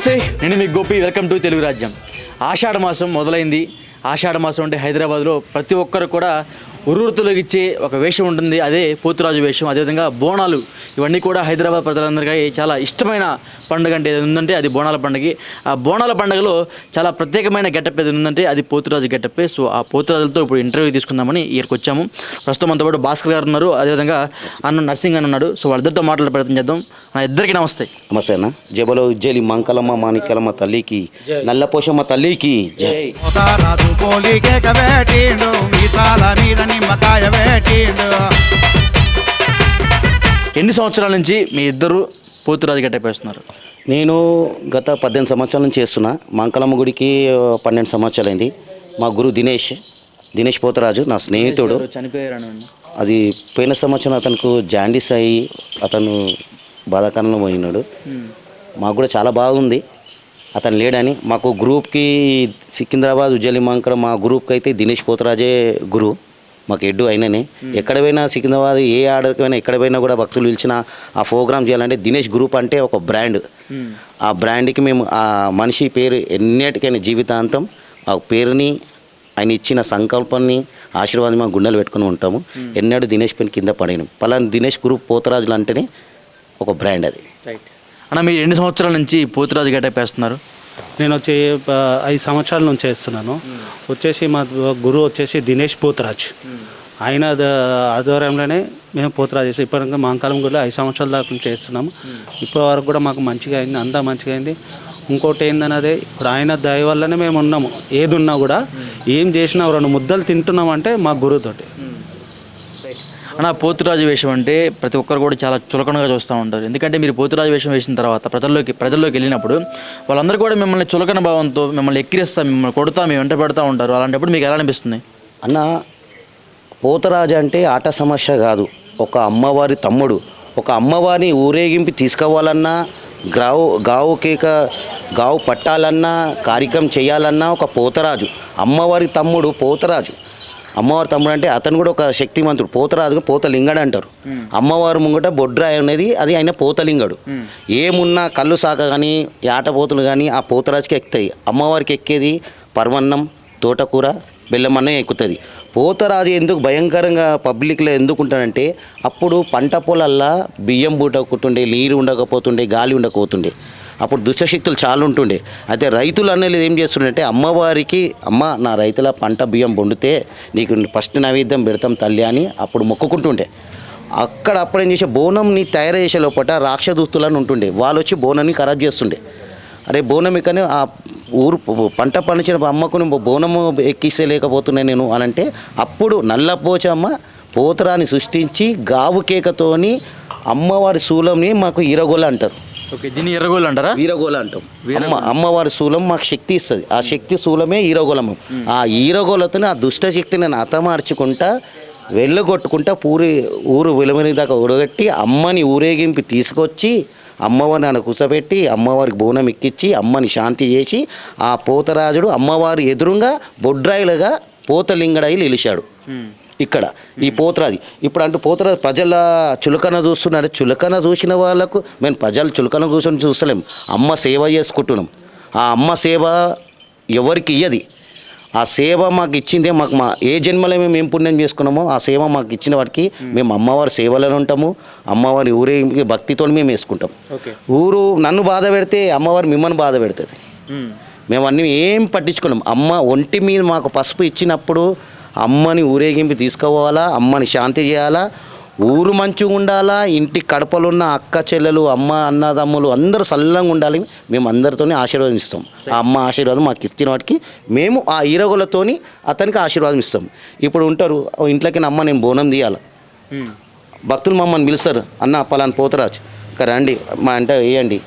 నమస్తే, నేను మీ Gopi. Welcome to Telugu రాజ్యం. ఆషాఢ మాసం మొదలైంది. ఆషాఢ మాసం అంటే హైదరాబాద్లో ప్రతి ఒక్కరు కూడా ఉర్రూరుతొలగిచ్చే ఒక వేషం ఉంటుంది, అదే పోతురాజు వేషం. అదేవిధంగా బోనాలు, ఇవన్నీ కూడా హైదరాబాద్ ప్రజలందరికీ చాలా ఇష్టమైన పండుగ అంటే ఏది ఉందంటే అది బోనాల పండుగ. ఆ బోనాల పండుగలో చాలా ప్రత్యేకమైన గెటప్ ఏది ఉందంటే అది పోతురాజు గెటప్పే. సో ఆ పోతురాజులతో ఇప్పుడు ఇంటర్వ్యూ తీసుకుందామని ఇక్కడికి వచ్చాము. ప్రస్తుతం అంతా పాటు భాస్కర్ గారు ఉన్నారు, అదేవిధంగా అన్న నర్సింగ్ అని ఉన్నాడు. సో వాళ్ళిద్దరితో మాట్లాడే ప్రయత్నం చేద్దాం. ఇద్దరికి నమస్తే. నమస్తే అన్న. జబలో ఉజ్జలి మంకలమ్మ మాణిక్యలమ్మ తల్లికి, నల్లపోషమ్మ తల్లికి జై. ఎన్ని సంవత్సరాల నుంచి మీ ఇద్దరు పోతురాజు గెటప్ వేస్తున్నారు? నేను గత 18 సంవత్సరాల నుంచి చేస్తున్నా. మంకలమ్మ గుడికి 12 సంవత్సరాలైంది. మా గురు దినేష్ పోతురాజు నా స్నేహితుడు. చనిపోయారు. అది పోయిన సంవత్సరం అతనికి జాండీస్ అయ్యి అతను బాధాకరంలో పోయినాడు. మాకు కూడా చాలా బాగుంది అతను లేడని. మాకు గ్రూప్కి సికింద్రాబాద్ ఉజ్జలి మంకర మా గ్రూప్కి అయితే దినేష్ పోతురాజే గురు, మాకు ఎడ్డు అయిననే. ఎక్కడ పోయినా సికింద్రాబాద్ ఏ ఆర్డర్కి పోయినా ఎక్కడ పోయినా కూడా భక్తులు పిలిచిన ఆ ప్రోగ్రామ్ చేయాలంటే దినేష్ గ్రూప్ అంటే ఒక బ్రాండ్. ఆ బ్రాండ్కి మేము ఆ మనిషి పేరు ఎన్నిటికైనా జీవితాంతం ఆ పేరుని ఆయన ఇచ్చిన సంకల్పాన్ని ఆశీర్వాదం మా గుండెలు పెట్టుకుని ఉంటాము. ఎన్నడూ దినేష్ పైన కింద పడినాం. పలానా దినేష్ గ్రూప్ పోతురాజులు అంటేనే ఒక బ్రాండ్ అది. రైట్ అన్న, మీరు ఎన్ని సంవత్సరాల నుంచి పోతురాజు గెటప్ వేస్తున్నారు? నేను 5 సంవత్సరాల నుంచి చేస్తున్నాను. వచ్చేసి మా గురువు వచ్చేసి దినేష్ పోతురాజ్. ఆయన ఆధ్వర్యంలోనే మేము పోతురాజు చేస్తాం. ఇప్పటికే మాంకాలం గుడిలో 5 సంవత్సరాల దాకా నుంచి చేస్తున్నాము. ఇప్పటి వరకు కూడా మాకు మంచిగా అయింది, అంతా మంచిగా అయింది. ఇంకోటి ఏందన్నదే, ఇప్పుడు ఆయన దయ వల్లనే మేము ఉన్నాము. ఏది ఉన్నా కూడా ఏం చేసినా 2 ముద్దలు తింటున్నామంటే మా గురువుతోటి. అన్న, పోతురాజు వేషం అంటే ప్రతి ఒక్కరు కూడా చాలా చులకనగా చూస్తూ ఉంటారు. ఎందుకంటే మీరు పోతురాజు వేషం వేసిన తర్వాత ప్రజల్లోకి వెళ్ళినప్పుడు వాళ్ళందరూ కూడా మిమ్మల్ని చులకన భావంతో మిమ్మల్ని ఎక్కిరిస్తా, మిమ్మల్ని కొడతా, మీ వెంట పెడతా ఉంటారు. అలాంటప్పుడు మీకు ఎలా అనిపిస్తుంది? అన్న, పోతురాజు అంటే ఆట సమస్య కాదు, ఒక అమ్మవారి తమ్ముడు. ఒక అమ్మవారిని ఊరేగింపు తీసుకోవాలన్నా, గావు పట్టాలన్నా, కార్యక్రమం చేయాలన్నా ఒక పోతరాజు. అమ్మవారి తమ్ముడు పోతరాజు. అమ్మవారి తమ్ముడు అంటే అతను కూడా ఒక శక్తిమంతుడు. పోతరాజు పోతలింగడు అంటారు. అమ్మవారు ముంగట బొడ్రాయి అనేది అది ఆయన పోతలింగడు. ఏమున్నా కళ్ళు సాక కానీ ఆటపోతులు కానీ ఆ పోతరాజుకి ఎక్కుతాయి. అమ్మవారికి ఎక్కేది పరమన్నం, తోటకూర, బెల్లమన్నం ఎక్కుతుంది. పోతరాజు ఎందుకు భయంకరంగా పబ్లిక్లో ఎందుకు ఉంటాడంటే అప్పుడు పంట పొలాల్లో బియ్యం బూటకుంటుండే, నీరు ఉండకపోతుండే, గాలి ఉండకపోతుండే. అప్పుడు దుష్టశక్తులు చాలా ఉంటుండే. అయితే రైతులు అనేది ఏం చేస్తుండే, అమ్మవారికి అమ్మ నా రైతుల పంట బియ్యం వండితే నీకు ఫస్ట్ నైవేద్యం పెడతాం తల్లి అని అప్పుడు మొక్కుకుంటుండే. అప్పుడు ఏం చేసే బోనంని తయారు చేసే లోపల రాక్షదుస్తులని ఉంటుండే. వాళ్ళు వచ్చి బోనాన్ని ఖరాబ్ చేస్తుండే. అరే బోనం ఎక్కని ఆ ఊరు పంట పండించిన అమ్మకుని బోనము ఎక్కిస్తే లేకపోతున్నాయి నేను అని అంటే అప్పుడు నల్లపోచమ్మ పోతరాన్ని సృష్టించి గావు కేకతోని అమ్మవారి శూలంని మాకు ఈరగోల అంటారు. ఓకే, దీన్ని ఎర్రగోలు అంటారా? ఈరగోల అంటాం. అమ్మవారి శూలం మాకు శక్తి ఇస్తుంది. ఆ శక్తి శూలమే ఈరగోళము. ఆ ఈరగోలతో ఆ దుష్ట శక్తిని హతమార్చుకుంటా వెళ్ళగొట్టుకుంటా ఊరు విలువని దాకా ఉడగట్టి అమ్మని ఊరేగింపు తీసుకొచ్చి అమ్మవారిని ఆడ కూర్చోబెట్టి అమ్మవారికి బోనం ఎక్కించి అమ్మని శాంతి చేసి ఆ పోతరాజుడు అమ్మవారి ఎదురుగా బొడ్రాయిలుగా పోతలింగడై నిలిచాడు. ఇక్కడ ఈ పోతరాజు ఇప్పుడు అంటూ పోతరాజు ప్రజల చులకన చూస్తున్నాడు. చులకన చూసిన వాళ్ళకు మేము ప్రజలు చులకన కూర్చొని చూస్తలేం, అమ్మ సేవ చేసుకుంటున్నాం. ఆ అమ్మ సేవ ఎవరికి ఇయ్యది. ఆ సేవ మాకు ఇచ్చిందే, మాకు ఏ జన్మలో మేము పుణ్యం చేసుకున్నామో ఆ సేవ మాకు ఇచ్చిన వాటికి మేము అమ్మవారి సేవలను ఉంటాము. అమ్మవారి ఊరే భక్తితో మేము వేసుకుంటాం. ఊరు నన్ను బాధ పెడితే అమ్మవారు మిమ్మల్ని బాధ పెడుతుంది. మేము అన్నీ ఏం పట్టించుకున్నాం. అమ్మ ఒంటి మీద మాకు పసుపు ఇచ్చినప్పుడు అమ్మని ఊరేగింపు తీసుకోవాలా, అమ్మని శాంతి చేయాలా, ఊరు మంచిగా ఉండాలా, ఇంటి కడపలో ఉన్న అక్క చెల్లెలు అమ్మ అన్నదమ్ములు అందరూ సల్లంగా ఉండాలి. మేము అందరితోనే ఆశీర్వాదం ఇస్తాం. ఆ అమ్మ ఆశీర్వాదం మాకు ఇచ్చిన వాటికి మేము ఆ ఈరగోలతోని అతనికి ఆశీర్వాదం ఇస్తాం. ఇప్పుడు ఉంటారు ఇంట్లోకి అమ్మ నేను బోనం తీయాలి, భక్తులు మమ్మల్ని పిలుస్తారు, అన్న పలానా పోతరాజు ఇంకా రండి మా అంటే వేయండి.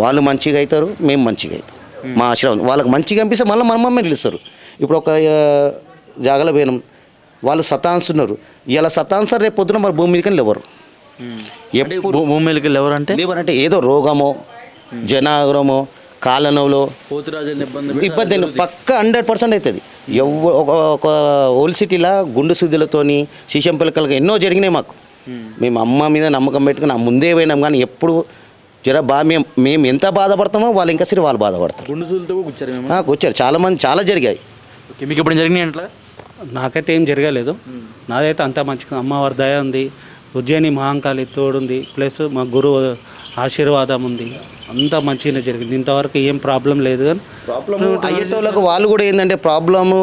వాళ్ళు మంచిగా అవుతారు, మేము మంచిగా అవుతాం. మా ఆశీర్వాదం వాళ్ళకి మంచిగా అనిపిస్తే మళ్ళీ మన మమ్మల్ని పిలుస్తారు. ఇప్పుడు ఒక జాగల పోయినాం, వాళ్ళు సతాన్స్తున్నారు. ఇలా సతాన్సారు, రేపు పొద్దున మరి భూమి మీదకి లేవరు. ఎప్పుడు భూమి మీదకి లేవరంటే ఏదో రోగమో జనాగ్రమో కాలనలో ఇబ్బంది పక్క 100% అవుతుంది. ఒక ఓల్డ్ సిటీలో గుండు శుద్ధులతోని శిశం పిల్లకలకి ఎన్నో జరిగినాయి మాకు. మేము అమ్మ మీద నమ్మకం పెట్టుకుని ముందే పోయినాం, కానీ ఎప్పుడు జర మేము ఎంత బాధపడతామో వాళ్ళు ఇంకా సరే వాళ్ళు బాధపడతారు. గుండు సూదులతో కూర్చారు మేము. వచ్చారు చాలామంది, చాలా జరిగాయి. ఓకే, మీకు ఎప్పుడు జరిగినాయి అట్లా? నాకైతే ఏం జరగలేదు. నాదైతే అంతా మంచిగా అమ్మవారి దయ ఉంది, ఉజ్జయిని మహాంకాళి తోడుంది, ప్లస్ మా గురువు ఆశీర్వాదం ఉంది, అంతా మంచిగానే జరిగింది. ఇంతవరకు ఏం ప్రాబ్లం లేదు. కానీ ప్రాబ్లమ్ అయ్యేటోళ్ళకు వాళ్ళు కూడా ఏంటంటే ప్రాబ్లము,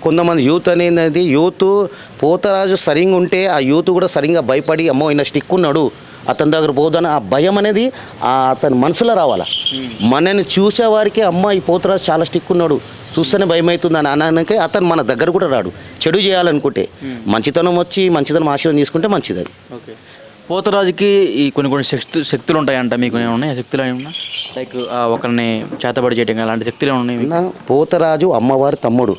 కొంతమంది యూత్ అనేది యూత్ పోతరాజు సరిగ్గా ఉంటే ఆ యూత్ కూడా సరిగ్గా భయపడి అమ్మో ఈయన స్టిక్ ఉన్నాడు అతని దగ్గర పోదని ఆ భయం అనేది అతని మనసులో రావాలా. మనని చూసేవారికి అమ్మ ఈ పోతరాజు చాలా స్టిక్ ఉన్నాడు చూస్తేనే భయం అవుతుంది అని అనడానికి అతను మన దగ్గర కూడా రాడు. చెడు చేయాలనుకుంటే మంచితనం వచ్చి మంచితనం ఆశీర్వాదం తీసుకుంటే మంచిది అది. ఓకే, పోతరాజుకి ఈ కొన్ని శక్తులు ఉంటాయంట, మీకు ఏమైనా ఉన్నాయి శక్తులు ఏమన్నా? లైక్ ఒకరిని చేతబడి చేయటం అలాంటి శక్తులు ఏమైనా ఉన్నాయి? పోతరాజు అమ్మవారి తమ్ముడు,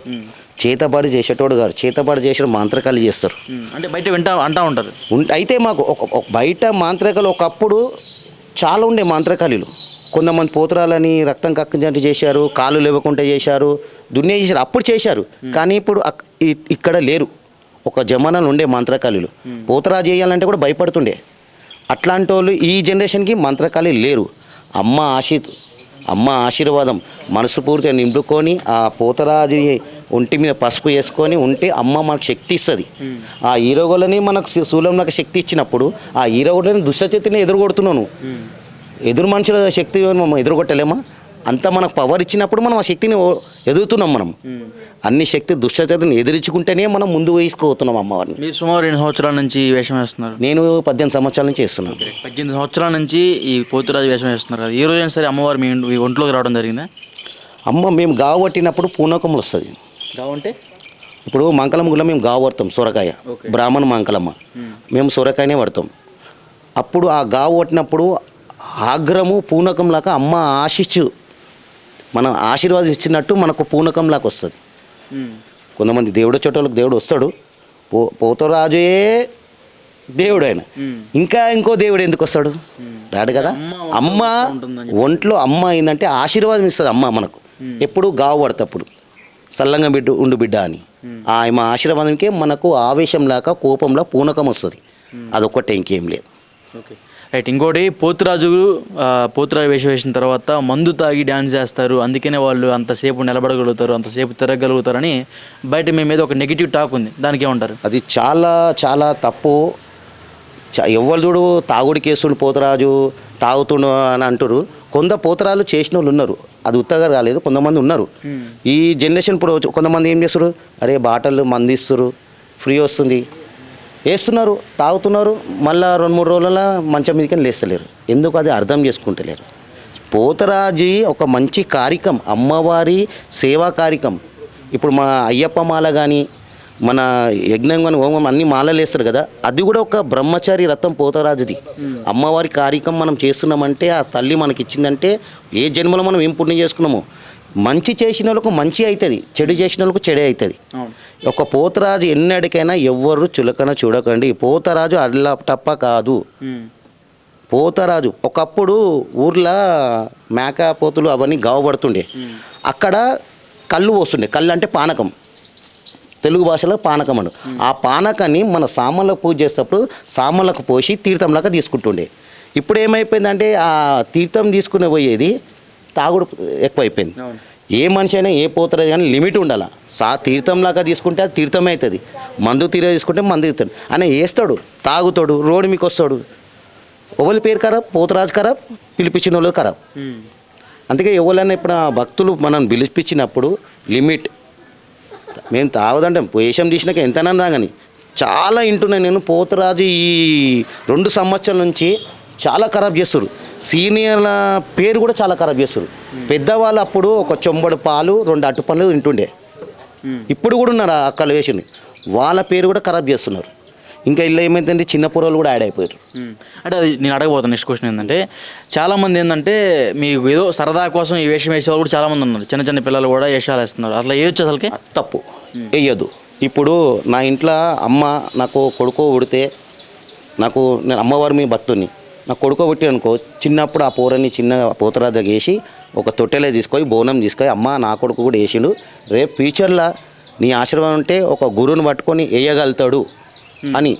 చేతబడి చేసేటోడు గారు, చేతబడి చేసిన మాంత్రికాలు చేస్తారు. అంటే బయట అంటూ ఉంటారు. అయితే మాకు ఒక బయట మాంత్రికాలు ఒకప్పుడు చాలా ఉండే మాంత్రికాలు. కొంతమంది పోతరాలని రక్తం కక్కించంటే చేశారు, కాళ్ళు లేవకుండా చేశారు, దున్నే చేశారు, అప్పుడు చేశారు. కానీ ఇప్పుడు ఇక్కడ లేరు. ఒక జమానాలు ఉండే మంత్రకాళీలు పోతరాజు చేయాలంటే కూడా భయపడుతుండే. అట్లాంటి వాళ్ళు ఈ జనరేషన్కి మంత్రకాళీ లేరు. అమ్మ ఆశీర్వాదం మనసు పూర్తిగా నింపుకొని ఆ పోతరాజు ఒంటి మీద పసుపు వేసుకొని ఉంటే అమ్మ మనకు శక్తి ఇస్తుంది. ఆ హీరోగోళ్ళని మనకు శూలంలోకి శక్తి ఇచ్చినప్పుడు ఆ హీరోగోళ్ళని దుష్టశక్తిని ఎదురుకొడుతున్నాను. ఎదురు మనుషుల శక్తి మనం ఎదురుకొట్టలేమా? అంతా మనకు పవర్ ఇచ్చినప్పుడు మనం ఆ శక్తిని ఎదుగుతున్నాం. మనం అన్ని శక్తి దుష్టశక్తిని ఎదిరించుకుంటేనే మనం ముందు వేసుకోతున్నాం అమ్మవారిని. మీరు సుమారు 2 సంవత్సరాల నుంచి ఈ వేషం వేస్తున్నారు? నేను 18 సంవత్సరాల నుంచి చేస్తున్నాను. 18 సంవత్సరాల నుంచి ఈ పోతురాజు వేషం వేస్తున్నారు కదా, ఈ రోజైనా సరే అమ్మవారు మీ ఒంట్లోకి రావడం జరిగిందా? మేము గావు పట్టినప్పుడు పూనకములు వస్తుంది. గావు అంటే ఇప్పుడు మంకలమ్మ గుళ్ళ మేము గావు పడతాం, సొరకాయ. బ్రాహ్మణ మంకలమ్మ మేము సొరకాయనే పడతాం. అప్పుడు ఆ గావు పట్టినప్పుడు ఆగ్రము పూనకంలాగా అమ్మ ఆశించు మనం ఆశీర్వాదం ఇచ్చినట్టు మనకు పూనకంలాగా వస్తుంది. కొంతమంది దేవుడు వచ్చేటోళ్ళకి దేవుడు వస్తాడు, పోతరాజే దేవుడు ఆయన, ఇంకా ఇంకో దేవుడు ఎందుకు వస్తాడు? రాడు కదా. అమ్మ ఒంట్లో అమ్మ ఏంటంటే ఆశీర్వాదం ఇస్తుంది అమ్మ మనకు. ఎప్పుడు గావు పడతప్పుడు సల్లంగా ఉండు బిడ్డ అని ఆమె ఆశీర్వాదంకే మనకు ఆవేశంలాగా కోపంలా పూనకం వస్తుంది. అదొక్కటే, ఇంకేం లేదు. Okay, right. ఇంకోటి పోతురాజు వేషం వేసిన తర్వాత మందు తాగి డ్యాన్స్ చేస్తారు, అందుకనే వాళ్ళు అంతసేపు నిలబడగలుగుతారు, అంతసేపు తిరగలుగుతారని బయట మీ మీద ఒక నెగిటివ్ టాక్ ఉంది. దానికి ఏమంటారు? అది చాలా చాలా తప్పు. ఎవరు చూడు తాగుడికి వేస్తుండు పోతరాజు, తాగుతుండు అని అంటారు. కొంత పోతరాలు చేసిన వాళ్ళు ఉన్నారు, అది ఉత్తగా రాలేదు, కొంతమంది ఉన్నారు. ఈ జనరేషన్ ఇప్పుడు కొంతమంది ఏం చేస్తారు, అరే బాటలు మంది ఇస్తారు, ఫ్రీ వస్తుంది వేస్తున్నారు, తాగుతున్నారు, మళ్ళీ 2-3 రోజుల మంచం మీదకి లేస్తలేరు. ఎందుకు? అది అర్థం చేసుకుంటలేరు. పోతరాజు ఒక మంచి కార్యక్రమం, అమ్మవారి సేవా కార్యక్రమం. ఇప్పుడు మా అయ్యప్ప మాల కానీ మన యజ్ఞం కానీ హోమం అన్ని మాలలు వేస్తారు కదా, అది కూడా ఒక బ్రహ్మచారి రథం పోతరాజుది. అమ్మవారి కార్యక్రమం మనం చేస్తున్నామంటే ఆ తల్లి మనకి ఇచ్చిందంటే ఏ జన్మలో మనం ఏం పుణ్యం చేసుకున్నామో. మంచి చేసిన వాళ్ళకు మంచి అవుతుంది, చెడు చేసిన వాళ్ళకు చెడే అవుతుంది. ఒక పోతరాజు ఎన్నటికైనా ఎవ్వరు చులకన చూడకండి. పోతరాజు అల్లా తప్ప కాదు. పోతరాజు ఒకప్పుడు ఊర్లో మేకపోతులు అవన్నీ గావబడుతుండే, అక్కడ కళ్ళు పోస్తుండే. కళ్ళు అంటే పానకం, తెలుగు భాషలో పానకం అను. ఆ పానకాన్ని మన సామాన్లకు పూజ చేసేటప్పుడు సామాన్లకు పోసి తీర్థంలాగా తీసుకుంటుండే. ఇప్పుడు ఏమైపోయిందంటే ఆ తీర్థం తీసుకునే పోయేది తాగుడు ఎక్కువైపోయింది. ఏ మనిషి అయినా ఏ పోతరాజు కానీ లిమిట్ ఉండాలి. తీర్థంలాగా తీసుకుంటే అది తీర్థమే అవుతుంది, మందు తీసుకుంటే మందు ఇస్తాడు అని వేస్తాడు, తాగుతాడు, రోడ్డు మీకు వస్తాడు. ఎవరి పేరు ఖరాబ్, పోతరాజు ఖరాబ్, పిలిపించిన వాళ్ళు ఖరాబ్. అందుకే ఎవరైనా ఇప్పుడు భక్తులు మనం పిలిపించినప్పుడు లిమిట్. మేము తాగదంటే వేషం తీసినాక ఎంతనన్నా కానీ చాలా వింటున్నాను నేను. పోతరాజు ఈ 2 సంవత్సరాల నుంచి చాలా ఖరాబ్ చేస్తారు. సీనియర్ల పేరు కూడా చాలా ఖరాబ్ చేస్తారు. పెద్దవాళ్ళు అప్పుడు ఒక చెంబడు పాలు 2 అట్టు పనులు తింటుండే, ఇప్పుడు కూడా ఉన్నారు అక్కడ వేసింది, వాళ్ళ పేరు కూడా ఖరాబ్ చేస్తున్నారు. ఇంకా ఇలా ఏమైందంటే చిన్న పొరలు కూడా యాడ్ అయిపోయారు. అంటే అది నేను అడగబోతాను. నెక్స్ట్ క్వశ్చన్ ఏంటంటే, చాలామంది ఏంటంటే మీకు ఏదో సరదా కోసం ఈ వేషం వేసేవాళ్ళు కూడా చాలామంది ఉన్నారు, చిన్న చిన్న పిల్లలు కూడా వేషాలు వేస్తున్నారు. అట్లా వేయొచ్చు అసలుకి? తప్పు, వేయద్దు. ఇప్పుడు నా ఇంట్లో అమ్మ నాకు కొడుకు ఉడితే, నేను అమ్మవారి మీ భక్తుని, నా కొడుకు పుట్టి అనుకో, చిన్నప్పుడు ఆ పోరని చిన్న పోతరాజు వేసి ఒక తొట్టెలే తీసుకొని బోనం తీసుకొని అమ్మ నా కొడుకు కూడా వేసిండు, రేపు ఫ్యూచర్లో నీ ఆశీర్వాదం ఉంటే ఒక గురువుని పట్టుకొని వేయగలుగుతాడు అని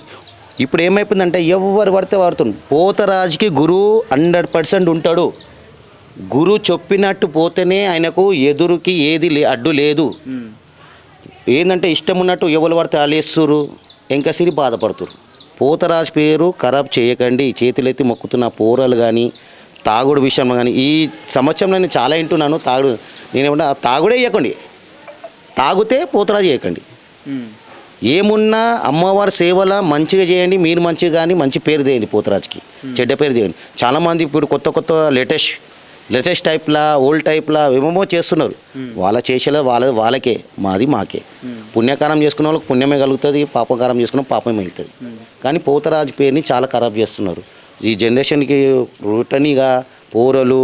ఇప్పుడు ఏమైపోయిందంటే ఎవరు పడితే వాడుతుంది. పోతరాజుకి గురువు 100% ఉంటాడు. గురువు చెప్పినట్టు పోతేనే ఆయనకు ఎదురుకి ఏది అడ్డు లేదు. ఏంటంటే ఇష్టం ఉన్నట్టు ఎవరు పడితే ఆలేస్తురు, ఎంకసిరి బాధపడుతురు. పోతరాజు పేరు ఖరాబ్ చేయకండి. చేతులెత్తి మొక్కుతున్న పోరలు కానీ తాగుడు విషయంలో కానీ ఈ సంవత్సరంలో నేను చాలా వింటున్నాను. నేనేమన్నా తాగుడే ఇవ్వకండి, తాగితే పోతరాజు చేయకండి. ఏమున్నా అమ్మవారి సేవల మంచిగా చేయండి. మీరు మంచిగా కానీ మంచి పేరు చేయండి, పోతరాజుకి చెడ్డ పేరు చేయండి. చాలామంది ఇప్పుడు కొత్త లేటెస్ట్ టైప్లా ఓల్డ్ టైప్లా ఏమేమో చేస్తున్నారు. వాళ్ళ చేసేలా వాళ్ళకే, మాది మాకే. పుణ్యకారం చేసుకున్న వాళ్ళకి పుణ్యమే కలుగుతుంది, పాపకారం చేసుకున్న పాపమే మిగులుతుంది. కానీ పోతరాజు పేరుని చాలా ఖరాబ్ చేస్తున్నారు. ఈ జనరేషన్కి రుటనిగా పోరలు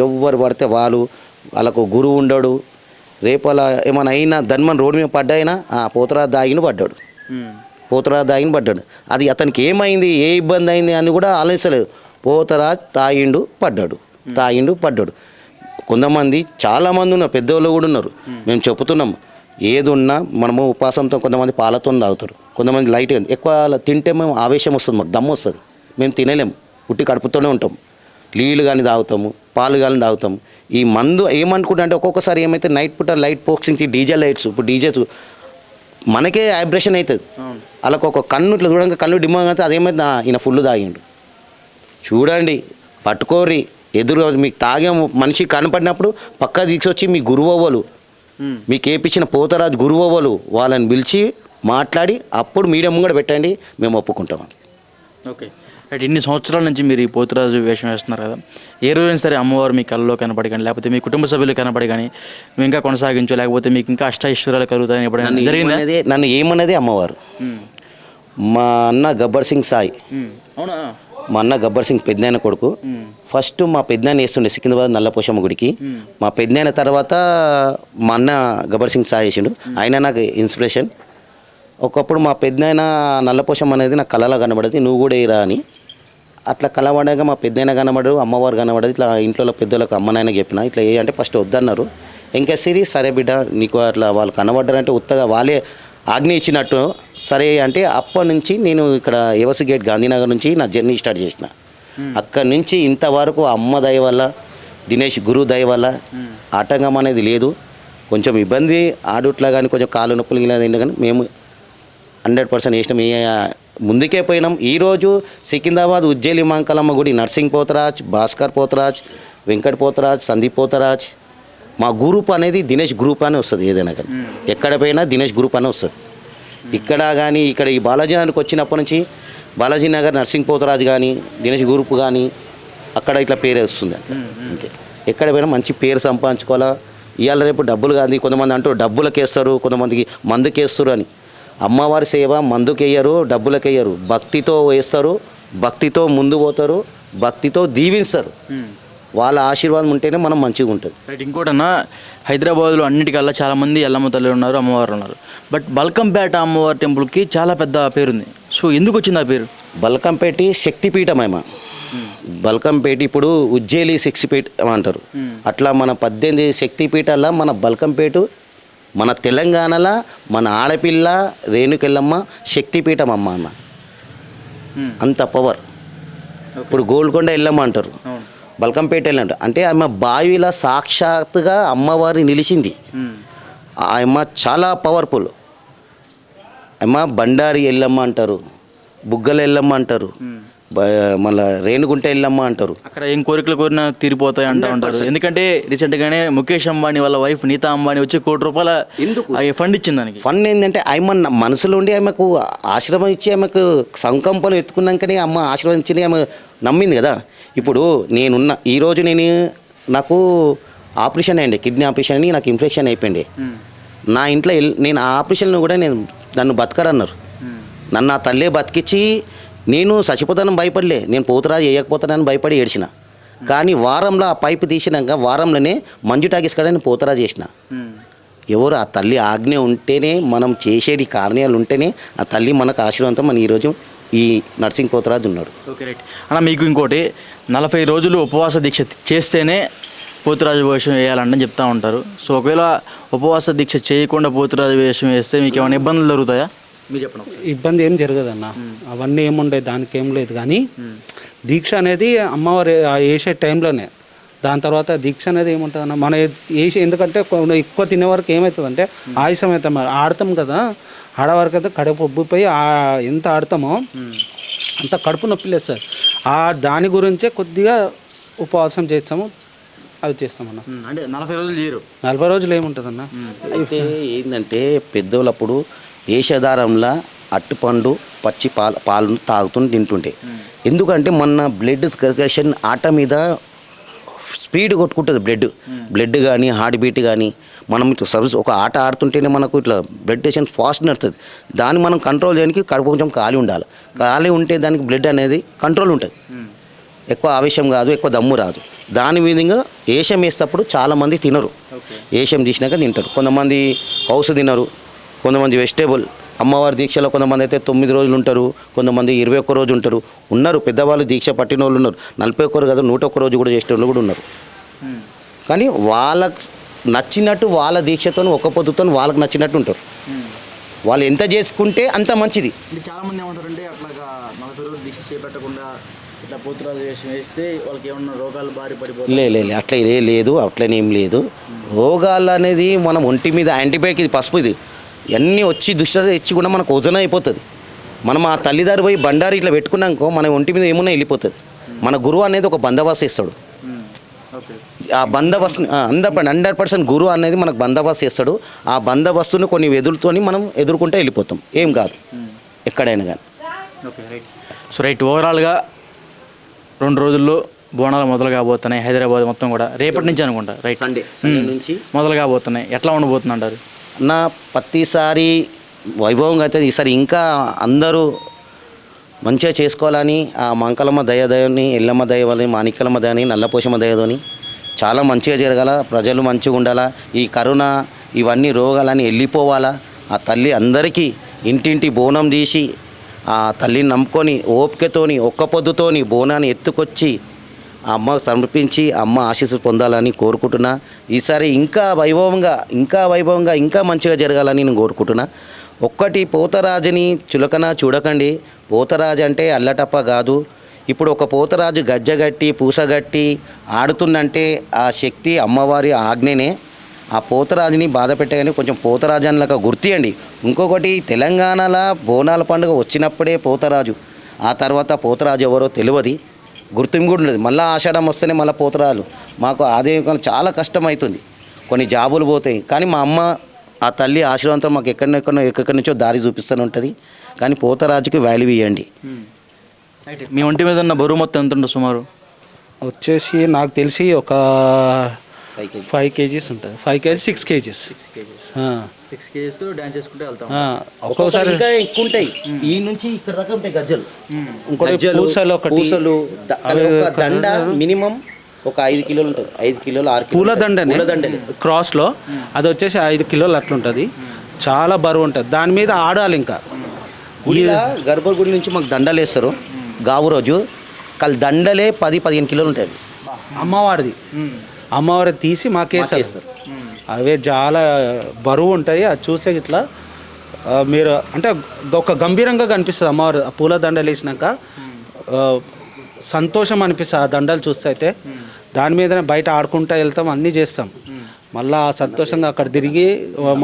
ఎవ్వరు పడితే వాళ్ళకు గురువు ఉండడు. రేపు అలా ఏమైనా అయినా ధన్మన్ రోడ్డు మీద పడ్డాయినా పోతరాజు దాగిన పడ్డాడు. అది అతనికి ఏమైంది, ఏ ఇబ్బంది అయింది అని కూడా ఆలోచించలేదు. పోతరాజు తాగిండు పడ్డాడు. కొంతమంది చాలామంది ఉన్నారు, పెద్దవాళ్ళు కూడా ఉన్నారు. మేము చెబుతున్నాం, ఏది ఉన్నా మనము ఉపాసంతో కొంతమంది పాలతో తాగుతారు, కొంతమంది లైట్గా. ఎక్కువ తింటే మేము ఆవేశం వస్తుంది, మాకు దమ్ము వస్తుంది, మేము తినలేము, ఉట్టి కడుపుతోనే ఉంటాం. నీళ్ళు కానీ తాగుతాము, పాలు కానీ తాగుతాము. ఈ మందు ఏమనుకుంటా అంటే ఒక్కొక్కసారి ఏమైతే నైట్ పూట లైట్ పోక్సింగ్ డీజే లైట్స్, ఇప్పుడు డీజేస్ మనకే వైబ్రేషన్ అవుతుంది. వాళ్ళకు ఒక కన్ను ఇట్లా చూడంగా కన్ను డిమాంగ్ అయితే అదేమైతే ఈయన ఫుల్ తాగిండు. చూడండి, పట్టుకోరి ఎదురు మీకు తాగే మనిషి కనపడినప్పుడు పక్క తీసుకొచ్చి మీ గురువవ్వలు, మీకు ఏపించిన పోతరాజు గురువవ్వలు వాళ్ళని పిలిచి మాట్లాడి అప్పుడు మీడియా ముంగడ పెట్టండి, మేము ఒప్పుకుంటాం. Okay right. ఇన్ని సంవత్సరాల నుంచి మీరు ఈ పోతురాజు వేషం వేస్తున్నారు కదా, ఏ రోజైనా సరే అమ్మవారు మీ కళ్ళలో కనపడి కానీ లేకపోతే మీ కుటుంబ సభ్యులు కనపడి కానీ నువ్వు ఇంకా కొనసాగించు లేకపోతే మీకు ఇంకా అష్టైశ్వర్యాలు కలుగుతాయని ఎప్పుడైనా జరిగిందా? నన్ను ఏమన్నది అమ్మవారు. మా అన్న గబ్బర్ సింగ్ సాయి, అవునా? మా అన్న గబ్బర్ సింగ్ పెద్దనాయన కొడుకు. ఫస్ట్ మా పెద్దనాయన వేస్తుండే సికింద్రాబాద్ నల్లపోషమ్మ గుడికి. మా పెద్దనాయన తర్వాత మా అన్న గబ్బర్ సింగ్ సాయి వేసిండు. ఆయన నాకు ఇన్స్పిరేషన్. ఒకప్పుడు మా పెద్దనాయన నల్లపోషమ్మ అనేది నాకు కళలో కనబడేది, నువ్వు కూడా వేయరా అని. అట్లా కలవడగా మా పెద్దనాయన కనబడదు, అమ్మవారు కనబడదు. ఇట్లా ఇంట్లో పెద్దలకు అమ్మ నాయన చెప్పిన ఇట్లా ఏ అంటే ఫస్ట్ వద్దన్నారు. ఇంకా సరే బిడ్డ నీకు అట్లా వాళ్ళు కనబడ్డారంటే ఉత్తగా వాళ్ళే ఆజ్ఞ ఇచ్చినట్టు సరే అంటే అప్పటి నుంచి నేను ఇక్కడ ఏవసి గేట్ గాంధీనగర్ నుంచి నా జర్నీ స్టార్ట్ చేసిన. అక్కడి నుంచి ఇంతవరకు అమ్మ దయ వల్ల, దినేష్ గురువు దయ వల్ల ఆటంకం అనేది లేదు. కొంచెం ఇబ్బంది ఆడుట్లా కానీ కొంచెం కాలు నొప్పులు లేదు కానీ మేము 100% వేసినాం, ముందుకే పోయినాం. ఈరోజు సికింద్రాబాద్ ఉజ్జయిని మాంకాలమ్మ గుడి, నర్సింగ్ పోతరాజ్, భాస్కర్ పోతరాజ్, వెంకట్ పోతరాజ్, సందీప్ పోతరాజ్, మా గ్రూప్ అనేది దినేష్ గ్రూప్ అని వస్తుంది. ఏదైనా కానీ ఎక్కడ పోయినా దినేష్ గ్రూప్ అని వస్తుంది. ఇక్కడ కానీ ఇక్కడ ఈ బాలాజీ నగర్కి వచ్చినప్పటి నుంచి బాలాజీ నగర్ నర్సింగ్ పోతరాజ్ కానీ దినేష్ గ్రూప్ కానీ అక్కడ ఇట్లా పేరు వస్తుంది అంతే. ఎక్కడ పోయినా మంచి పేరు సంపాదించుకోవాలా. ఇవాళ రేపు డబ్బులు కానీ కొంతమంది అంటారు డబ్బులకేస్తారు, కొంతమందికి మందుకేస్తారు అని. అమ్మవారి సేవ మందుకేయరు, డబ్బులకేయరు, భక్తితో వేస్తారు, భక్తితో ముందు పోతారు, భక్తితో దీవిస్తారు. వాళ్ళ ఆశీర్వాదం ఉంటేనే మనం మంచిగా ఉంటుంది. రైట్. ఇంకోటన్నా హైదరాబాద్లో అన్నిటికల్లా చాలామంది ఎల్లమ్మ తల్లి ఉన్నారు, అమ్మవారు ఉన్నారు. బట్ బల్కంపేట అమ్మవారి టెంపుల్కి చాలా పెద్ద పేరుంది. సో ఎందుకు వచ్చింది ఆ పేరు? బల్కంపేట శక్తిపీఠమేమ. బల్కంపేట ఇప్పుడు ఉజ్జయిని శక్తిపీఠం అంటారు. అట్లా మన 18 శక్తిపీఠాల మన బల్కంపేట మన తెలంగాణలో మన ఆడపిల్ల రేణుకెళ్ళమ్మ శక్తిపీఠం అమ్మ అన్న, అంత పవర్. ఇప్పుడు గోల్కొండ ఎల్లమ్మ అంటారు, బల్కంపేట ఎల్లంట అంటే ఆమె బావిలో సాక్షాత్తుగా అమ్మవారి నిలిచింది. ఆమె చాలా పవర్ఫుల్. ఆమె బండారి ఎల్లమ్మ అంటారు, బుగ్గల ఎల్లమ్మ అంటారు, మళ్ళీ రేణుగుంట ఎల్లమ్మ అంటారు. అక్కడ ఏం కోరికలు కోరినా తీరిపోతాయి అంటూ ఉంటారు. ఎందుకంటే రీసెంట్గానే ముఖేష్ అంబానీ వాళ్ళ వైఫ్ నీతా అంబానీ వచ్చి ₹1 ఫండ్ ఇచ్చింది దానికి. ఫండ్ ఏంటంటే ఆమె మనసులో ఉండి ఆమెకు ఆశ్రమం ఇచ్చి ఆమెకు సంకంపం ఎత్తుకున్నాకనే అమ్మ ఆశీర్వదించింది, ఆమె నమ్మింది కదా. ఇప్పుడు ఈరోజు నాకు ఆపరేషన్ అయ్యండి, కిడ్నీ ఆపరేషన్ అని నాకు ఇన్ఫెక్షన్ అయిపోయింది. నా ఇంట్లో నేను ఆ ఆపరేషన్లో కూడా నన్ను బతకరన్నారు. నన్ను ఆ తల్లే బతికించి నేను చచ్చిపోతానని భయపడలే, నేను పోతురాజు వేయకపోతానని భయపడి ఏడ్చిన. కానీ వారంలో ఆ పైపు తీసినాక వారంలోనే మంజు టాకీస్ కాడ నేను పోతురాజు చేసిన. ఎవరు ఆ తల్లి ఆజ్ఞ ఉంటేనే మనం చేసేటి కార్యాలు ఉంటేనే ఆ తల్లి మనకు ఆశీర్వాదంతో మన ఈరోజు ఈ నర్సింగ్ పోతురాజు ఉన్నాడు. ఓకే రైట్ అన్న. మీకు ఇంకోటి 40 రోజులు ఉపవాస దీక్ష చేస్తేనే పోతురాజు వేషం వేయాలని చెప్తూ ఉంటారు. సో ఒకవేళ ఉపవాస దీక్ష చేయకుండా పోతురాజు వేషం వేస్తే మీకు ఏమైనా ఇబ్బందులు జరుగుతాయా? మీరు చెప్పండి. ఇబ్బంది ఏం జరగదన్న, అవన్నీ ఏముండే దానికి ఏం లేదు. కానీ దీక్ష అనేది అమ్మవారు వేసే టైంలోనే, దాని తర్వాత దీక్ష అనేది ఏముంటుందన్న మన వేసి, ఎందుకంటే ఎక్కువ తినే వరకు ఏమవుతుందంటే ఆయుసం అవుతాం, ఆడతాం కదా, ఆడవరకు అయితే కడుపు ఉబ్బిపోయి ఎంత ఆడతామో అంత కడుపు నొప్పి లేదు సార్. దాని గురించే కొద్దిగా ఉపవాసం చేస్తాము, అది చేస్తామన్న. అంటే 40 రోజులు చేయరు. 40 రోజులు ఏముంటుందన్న. అయితే ఏంటంటే పెద్దోళ్ళప్పుడు ఏషధారంలా అట్టుపండు పచ్చి పాలను తాగుతూ తింటుంటే, ఎందుకంటే మన బ్లడ్ సర్క్యులేషన్ ఆట మీద స్పీడ్ కొట్టుకుంటుంది. బ్లడ్ కానీ హార్ట్ బీట్ కానీ మనం సర్వీస్ ఒక ఆట ఆడుతుంటేనే మనకు ఇట్లా బ్లడ్ టెన్షన్ ఫాస్ట్ నడుస్తుంది. దాన్ని మనం కంట్రోల్ చేయడానికి కడుపు కొంచెం ఖాళీ ఉండాలి. ఖాళీ ఉంటే దానికి బ్లడ్ అనేది కంట్రోల్ ఉంటుంది, ఎక్కువ ఆవేశం కాదు, ఎక్కువ దమ్ము రాదు. దాని విధంగా ఏషం వేసేటప్పుడు చాలామంది తినరు, ఏషం తీసినాక తింటారు. కొంతమంది కౌసు తినరు, కొంతమంది వెజిటేబుల్. అమ్మవారి దీక్షలో కొంతమంది అయితే 9 రోజులు ఉంటారు, కొంతమంది 21 రోజు ఉంటారు. ఉన్నారు పెద్దవాళ్ళు దీక్ష పట్టిన వాళ్ళు ఉన్నారు, 41 కదా 101 రోజు కూడా చేసే వాళ్ళు కూడా ఉన్నారు. కానీ వాళ్ళకు నచ్చినట్టు వాళ్ళ దీక్షతో ఒక పొద్దుతో వాళ్ళకి నచ్చినట్టు ఉంటారు. వాళ్ళు ఎంత చేసుకుంటే అంత మంచిది. అంటే చాలామంది ఏమంటారంటే అట్లాగా 40 రోజులు దీక్ష చేపట్టకుండా ఇట్లా పోతురాజు వేషం వేస్తే వాళ్ళకి ఏమన్నా రోగాలు బారి పడిపోతాయి. లేదు అట్లా లేదు, అట్లనేం లేదు. రోగాలు అనేది మనం ఒంటి మీద యాంటీబయాటిక్, ఇది పసుపు, ఇది అన్నీ వచ్చి దుష్ట తెచ్చి కూడా మనకు వజన అయిపోతుంది. మనం ఆ తల్లిదారి పోయి బండారి ఇట్లా పెట్టుకున్నాకో మన ఒంటి మీద ఏమున్నా వెళ్ళిపోతుంది. మన గురువు అనేది ఒక బందోబస్తు ఇస్తాడు. ఆ బందోబస్తు 100% గురువు అనేది మనకు బందోబస్తు ఇస్తాడు. ఆ బందోబస్తుని కొన్ని ఎదురుతోని మనం ఎదుర్కొంటే వెళ్ళిపోతాం, ఏం కాదు ఎక్కడైనా కానీ. సో రైట్, ఓవరాల్గా 2 రోజుల్లో బోనాలు మొదలు కాబోతున్నాయి హైదరాబాద్ మొత్తం కూడా, రేపటి నుంచి అనుకుంటా. రైట్, సండే నుంచి మొదలు కాబోతున్నాయి. ఎట్లా ఉండబోతుంది అంటారు? నా ప్రతిసారి వైభవంగా అయితే ఈసారి ఇంకా అందరూ మంచిగా చేసుకోవాలని ఆ మంకలమ్మ దయని, ఎల్లమ్మ దయని, మాణిక్యలమ్మ దయని, నల్లపోషమ్మ దయని చాలా మంచిగా జరగాల, ప్రజలు మంచిగా ఉండాలా, ఈ కరోనా ఇవన్నీ రోగాలని వెళ్ళిపోవాలా. ఆ తల్లి అందరికీ ఇంటింటి బోనం తీసి ఆ తల్లిని నమ్ముకొని ఓపికతోని ఒక్క పొద్దుతోని బోనాన్ని ఎత్తుకొచ్చి ఆ అమ్మ సమర్పించి అమ్మ ఆశీస్సు పొందాలని కోరుకుంటున్నా. ఈసారి ఇంకా వైభవంగా ఇంకా మంచిగా జరగాలని నేను కోరుకుంటున్నా. ఒక్కటి, పోతరాజుని చులకన చూడకండి. పోతరాజు అంటే అల్లటప్ప కాదు. ఇప్పుడు ఒక పోతరాజు గజ్జగట్టి పూసగట్టి ఆడుతుందంటే ఆ శక్తి అమ్మవారి ఆజ్ఞనే. ఆ పోతరాజుని బాధ పెట్టగానే కొంచెం పోతరాజులాగా గుర్తియండి. ఇంకొకటి, తెలంగాణలో బోనాల పండుగ వచ్చినప్పుడే పోతరాజు, ఆ తర్వాత పోతరాజు ఎవరో తెలియదు, గుర్తింపు కూడా ఉండదు. మళ్ళీ ఆషాఢం వస్తేనే మళ్ళీ పోతరాజు. మాకు ఆదాయం చాలా కష్టమవుతుంది, కొన్ని జాబులు పోతాయి. కానీ మా అమ్మ ఆ తల్లి ఆశీర్వాదంతో మాకు ఎక్కడి నుంచో దారి చూపిస్తూనే ఉంటుంది. కానీ పోతరాజుకి వాల్యూ ఇవ్వండి. మీ ఒంటి మీద ఉన్న బరువు మొత్తం ఎంత ఉంటుంది సుమారు? వచ్చేసి నాకు తెలిసి ఒక 5 kgs ఉంటుంది. 5 kgs 6 kgs 6 kgs డాన్స్ చేసుకుంటే వెళ్తాం. ఒక్కోసారి ఇంకా ఎక్కువ ఉంటాయి, ఈ నుంచి ఇక్కడ దాకా ఉంటాయి గజ్జలు. ఇంకోటి పూసలు దండ మినిమం ఒక 5 కిలోలు ఉంటుంది, 5 కిలోలు 6 కిలోలు పూలదండనే క్రాస్లో అది వచ్చేసి 5 కిలోలు అట్లుంటుంది. చాలా బరువు ఉంటుంది, దాని మీద ఆడాలి. ఇంకా గర్భగుడి నుంచి మాకు దండలు వేస్తారు గావు రోజు, దండలే 10-15 కిలోలు ఉంటాయి. అమ్మవారి తీసి మాకేస్తారు. అవే చాలా బరువు ఉంటాయి. అది చూసే ఇట్లా మీరు అంటే ఒక గంభీరంగా కనిపిస్తుంది అమ్మవారు. ఆ పూల దండలు వేసినాక సంతోషం అనిపిస్తుంది ఆ దండలు చూస్తే. అయితే దాని మీదనే బయట ఆడుకుంటూ వెళ్తాం, అన్నీ చేస్తాం. మళ్ళీ సంతోషంగా అక్కడ తిరిగి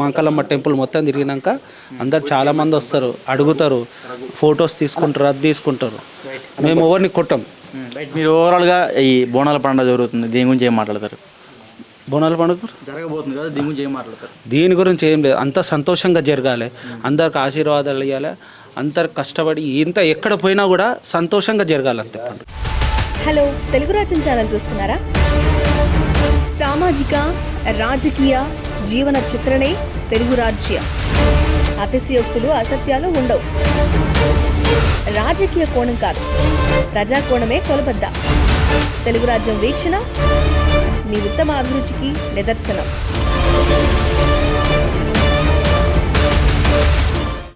మంకలమ్మ టెంపుల్ మొత్తం తిరిగినాక అందరు చాలామంది వస్తారు, అడుగుతారు, ఫొటోస్ తీసుకుంటారు, అది తీసుకుంటారు. మేము ఎవరిని కొట్టాం. మీరు ఓవరాల్గా ఈ బోనాల పండుగ జరుగుతుంది, దీని గురించి ఏం మాట్లాడతారు? బోనాల పండుగ జరగబోతుంది కదా, దీని గురించి ఏం మాట్లాడతారు? దీని గురించి ఏం లేదు, అంత సంతోషంగా జరగాలి, అందరికి ఆశీర్వాదాలు ఇవ్వాలి, అందరు కష్టపడి ఇంత ఎక్కడ పోయినా కూడా సంతోషంగా జరగాలి అంతే. హలో, తెలుగు రాజ్యం ఛానల్ చూస్తున్నారా? సామాజిక రాజకీయ జీవన చిత్రణే తెలుగు రాజ్యం. అతిశయోక్తులు అసత్యాలు ఉండవు. రాజకీయ కోణం కాదు, ప్రజా కోణమే కొలబద్ద. తెలుగు రాజ్యం వీక్షణ మీ ఉత్తమ అభిరుచికి నిదర్శనం.